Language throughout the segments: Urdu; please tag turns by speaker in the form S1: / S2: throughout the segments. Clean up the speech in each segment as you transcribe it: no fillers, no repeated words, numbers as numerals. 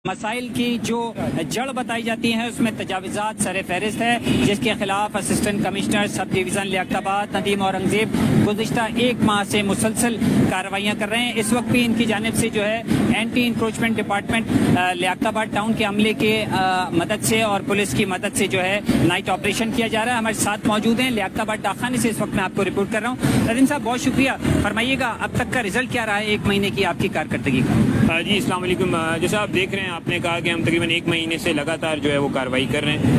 S1: مسائل کی جو جڑ بتائی جاتی ہیں اس میں تجاوزات سر فہرست ہے، جس کے خلاف اسسٹنٹ کمشنر سب ڈویژن لیاقت آباد ندیم اورنگزیب گزشتہ ایک ماہ سے مسلسل کارروائیاں کر رہے ہیں۔ اس وقت بھی ان کی جانب سے جو ہے اینٹی انکروچمنٹ ڈپارٹمنٹ لیاقت آباد ٹاؤن کے عملے کے مدد سے اور پولیس کی مدد سے جو ہے نائٹ آپریشن کیا جا رہا ہے۔ ہمارے ساتھ موجود ہیں لیاقت آباد ڈاکخانے سے، اس وقت میں آپ کو رپورٹ کر رہا ہوں۔ ندیم صاحب بہت شکریہ، فرمائیے گا اب تک کا رزلٹ کیا رہا ہے ایک مہینے کی آپ کی کارکردگی کا؟
S2: جی السلام علیکم۔ جیسا آپ دیکھ رہے ہیں، آپ نے کہا کہ ہم تقریباً ایک مہینے سے لگاتار جو ہے وہ کارروائی کر رہے ہیں۔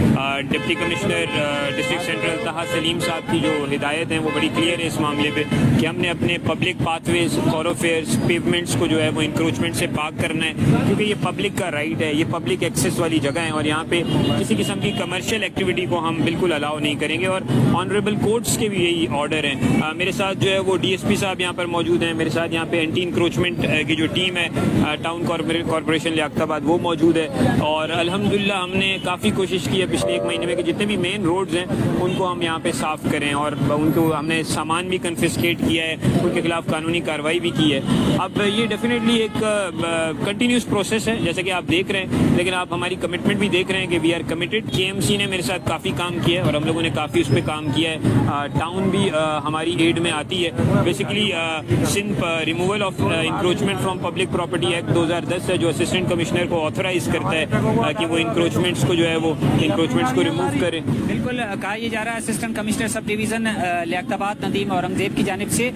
S2: Deputy commissioner district central Tahir Salim صاحب کی جو ہدایت ہیں وہ بڑی کلیئر ہے اس معاملے پہ کہ ہم نے اپنے پبلک پاتھ ویز، تھوروفیئرز، پیومنٹس کو جو ہے وہ انکروچمنٹ سے پاک کرنا ہے، کیونکہ یہ پبلک کا رائٹ ہے، یہ پبلک ایکسیس والی جگہ ہے اور یہاں پہ کسی قسم کی کمرشل ایکٹیویٹی کو ہم بالکل الاؤ نہیں کریں گے۔ اور آنریبل کورٹس کے بھی یہی آرڈر ہیں۔ میرے ساتھ جو ہے وہ ڈی ایس پی صاحب یہاں پر موجود ہیں، میرے ساتھ یہاں پہ اینٹی انکروچمنٹ کی جو ٹیم ہے ٹاؤن کارپوریشن لیاقت آباد وہ موجود ہے، اور الحمدللہ ہم نے کافی کوشش کی ہے پچھلے ایک مہینے میں کہ جتنے بھی مین روڈز ہیں ان کو ہم یہاں پہ صاف کریں، اور ان کو ہم نے سامان بھی کنفسکیٹ کیا ہے، ان کے خلاف قانونی کارروائی بھی کی ہے۔ اب یہ ڈیفینیٹلی ایک کنٹینیوس پروسیس ہے جیسے کہ آپ دیکھ رہے ہیں، لیکن آپ ہماری کمٹمنٹ بھی دیکھ رہے ہیں کہ وی آر کمیٹڈ۔ کے ایم سی نے میرے ساتھ کافی کام کیا ہے اور ہم لوگوں نے کافی اس پہ کام کیا ہے۔ ٹاؤن بھی ہماری ایڈ میں آتی ہے۔ Basically Sindh removal of encroachment from public property act 2010 ہے جو اسسٹنٹ کمشنر کو آتھورائز کرتا ہے کہ وہ انکروچمنٹس کو جو ہے وہ انکروچمنٹس کو ریموو کریں۔
S1: بالکل کہا یہ جا رہا ہے اسسٹنٹ کمشنر سب ڈویژن لیاقت آباد ندیم اورنگزیب کی جانب سے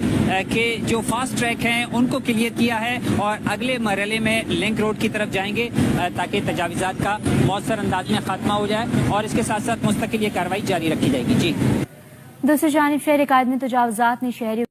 S1: کہ جو فاسٹ ٹریک ہیں ان کو کلیئر کیا ہے اور اگلے مرحلے میں لنک روڈ کی طرف جائیں گے تاکہ تجاوزات کا مؤثر انداز میں خاتمہ ہو جائے، اور اس کے ساتھ ساتھ مستقل یہ کارروائی جاری رکھی جائے گی۔ جی
S3: دوسری جانب شہر قائد میں تجاوزات نے شہری